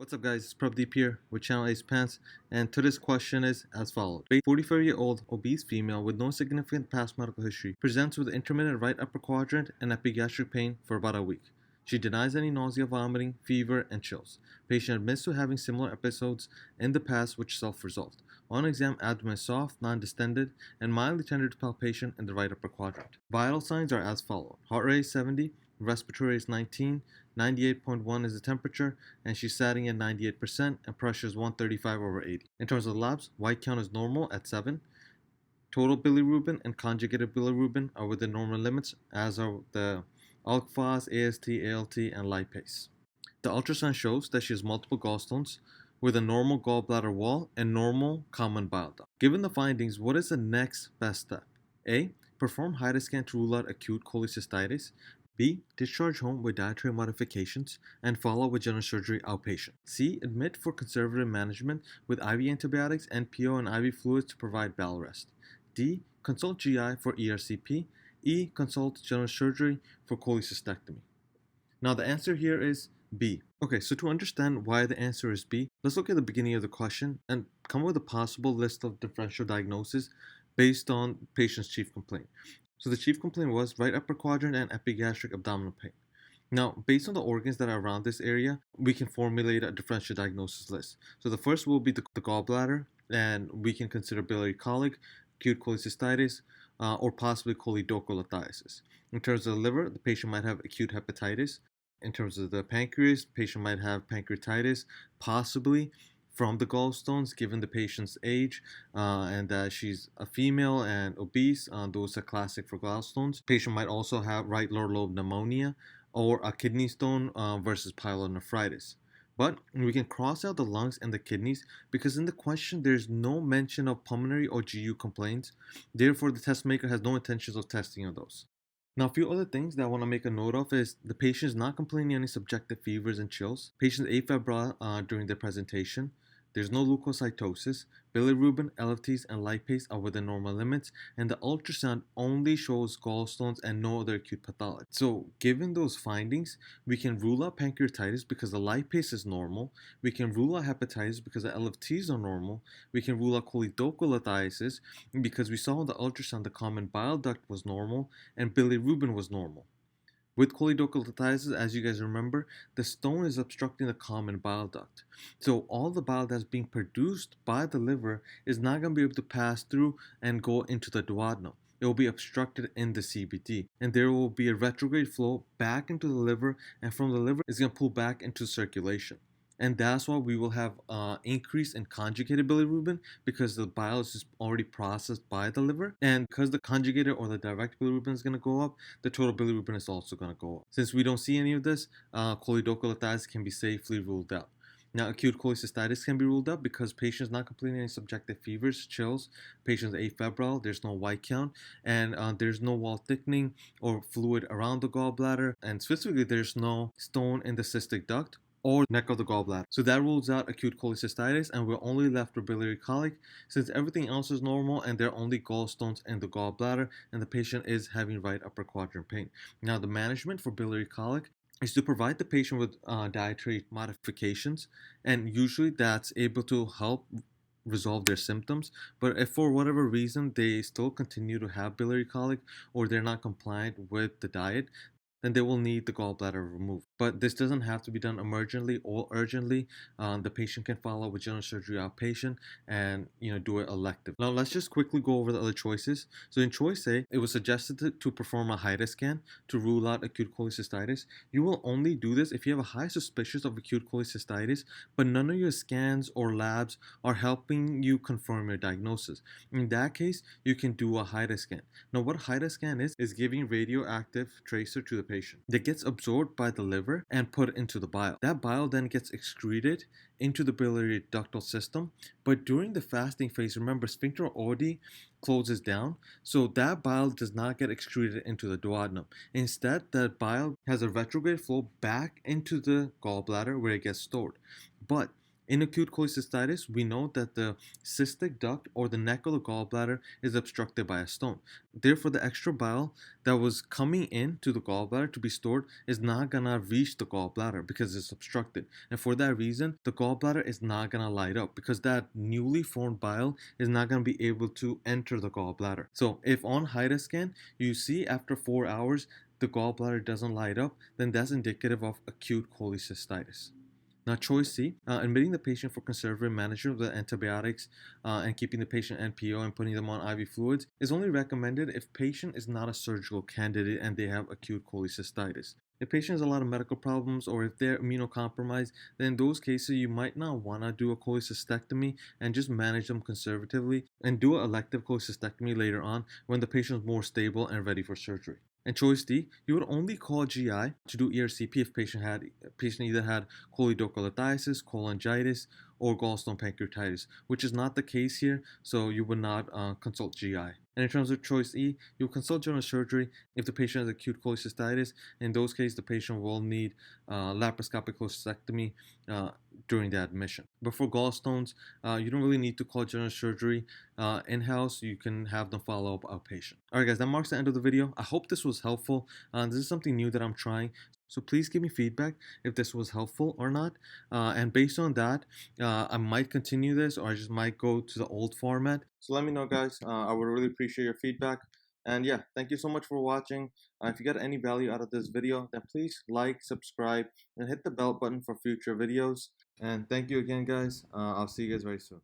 What's up guys, it's Prabdeep here with channel Ace Pants, and today's question is as follows. A 45-year-old obese female with no significant past medical history presents with intermittent right upper quadrant and epigastric pain for about a week. She denies any nausea, vomiting, fever, and chills. Patient admits to having similar episodes in the past which self-resolved. On exam, abdomen is soft, non-distended, and mildly tender to palpation in the right upper quadrant. Vital signs are as follows. Heart rate is 70, respiratory is 19, 98.1 is the temperature, and she's sitting at 98%, and pressure is 135/80. In terms of labs, white count is normal at 7. Total bilirubin and conjugated bilirubin are within normal limits, as are the alk phos, AST, ALT, and lipase. The ultrasound shows that she has multiple gallstones with a normal gallbladder wall and normal common bile duct. Given the findings, what is the next best step? A. Perform Hydrascan to rule out acute cholecystitis. B. Discharge home with dietary modifications and follow with general surgery outpatient. C. Admit for conservative management with IV antibiotics, NPO, and IV fluids to provide bowel rest. D. Consult GI for ERCP. E. Consult general surgery for cholecystectomy. Now the answer here is B. Okay, so to understand why the answer is B, let's look at the beginning of the question and come up with a possible list of differential diagnosis based on patient's chief complaint. So the chief complaint was right upper quadrant and epigastric abdominal pain. Now, based on the organs that are around this area, we can formulate a differential diagnosis list. So the first will be the gallbladder, and we can consider biliary colic, acute cholecystitis, or possibly choledocholithiasis. In terms of the liver, the patient might have acute hepatitis. In terms of the pancreas, the patient might have pancreatitis, possibly from the gallstones, given the patient's age and that she's a female and obese. Those are classic for gallstones. Patient might also have right lower lobe pneumonia or a kidney stone versus pyelonephritis. But we can cross out the lungs and the kidneys because in the question there's no mention of pulmonary or GU complaints. Therefore, the test maker has no intentions of testing on those. Now, a few other things that I want to make a note of is the patient is not complaining any subjective fevers and chills. Patient is afebrile during their presentation. There's no leukocytosis. Bilirubin, LFTs, and lipase are within normal limits, and the ultrasound only shows gallstones and no other acute pathology. So, given those findings, we can rule out pancreatitis because the lipase is normal. We can rule out hepatitis because the LFTs are normal. We can rule out choledocholithiasis because we saw in the ultrasound the common bile duct was normal and bilirubin was normal. With choledocholithiasis, as you guys remember, the stone is obstructing the common bile duct. So all the bile that's being produced by the liver is not going to be able to pass through and go into the duodenum. It will be obstructed in the CBD, and there will be a retrograde flow back into the liver, and from the liver, it's going to pull back into circulation. And that's why we will have increase in conjugated bilirubin because the bile is just already processed by the liver. And because the conjugated or the direct bilirubin is going to go up, the total bilirubin is also going to go up. Since we don't see any of this, choledocholithiasis can be safely ruled out. Now, acute cholecystitis can be ruled out because patients not complaining any subjective fevers, chills, patients afebrile, there's no white count, and there's no wall thickening or fluid around the gallbladder, and specifically there's no stone in the cystic duct or neck of the gallbladder. So that rules out acute cholecystitis, and we're only left with biliary colic since everything else is normal and there are only gallstones in the gallbladder and the patient is having right upper quadrant pain. Now, the management for biliary colic is to provide the patient with dietary modifications, and usually that's able to help resolve their symptoms. But if for whatever reason they still continue to have biliary colic or they're not compliant with the diet, then they will need the gallbladder removed. But this doesn't have to be done emergently or urgently. The patient can follow with general surgery outpatient and do it elective. Now let's just quickly go over the other choices. So in choice A, it was suggested to perform a Hydrascan to rule out acute cholecystitis. You will only do this if you have a high suspicion of acute cholecystitis, but none of your scans or labs are helping you confirm your diagnosis. In that case, you can do a Hydrascan. Now what Hydrascan is giving radioactive tracer to the patient that gets absorbed by the liver and put into the bile. That bile then gets excreted into the biliary ductal system, but during the fasting phase, remember, sphincter ordi closes down, so that bile does not get excreted into the duodenum. Instead, that bile has a retrograde flow back into the gallbladder where it gets stored. But In acute cholecystitis, we know that the cystic duct or the neck of the gallbladder is obstructed by a stone. Therefore, the extra bile that was coming into the gallbladder to be stored is not gonna reach the gallbladder because it's obstructed. And for that reason, the gallbladder is not gonna light up because that newly formed bile is not gonna be able to enter the gallbladder. So if on Hydrascan you see after 4 hours the gallbladder doesn't light up, then that's indicative of acute cholecystitis. Now, choice C, admitting the patient for conservative management with antibiotics and keeping the patient NPO and putting them on IV fluids is only recommended if patient is not a surgical candidate and they have acute cholecystitis. If patient has a lot of medical problems or if they're immunocompromised, then in those cases you might not want to do a cholecystectomy and just manage them conservatively and do an elective cholecystectomy later on when the patient is more stable and ready for surgery. And choice D, you would only call GI to do ERCP if patient either had choledocholithiasis, cholangitis, or gallstone pancreatitis, which is not the case here, so you would not consult GI. And in terms of choice E, you'll consult general surgery if the patient has acute cholecystitis. In those cases, the patient will need laparoscopic cholecystectomy during the admission. But for gallstones, you don't really need to call general surgery in-house. You can have them follow up outpatient. Alright guys, that marks the end of the video. I hope this was helpful. This is something new that I'm trying. So please give me feedback if this was helpful or not. And based on that, I might continue this or I just might go to the old format. So let me know guys. I would really appreciate your feedback. And yeah, thank you so much for watching. If you got any value out of this video, then please like, subscribe, and hit the bell button for future videos. And thank you again guys. I'll see you guys very soon.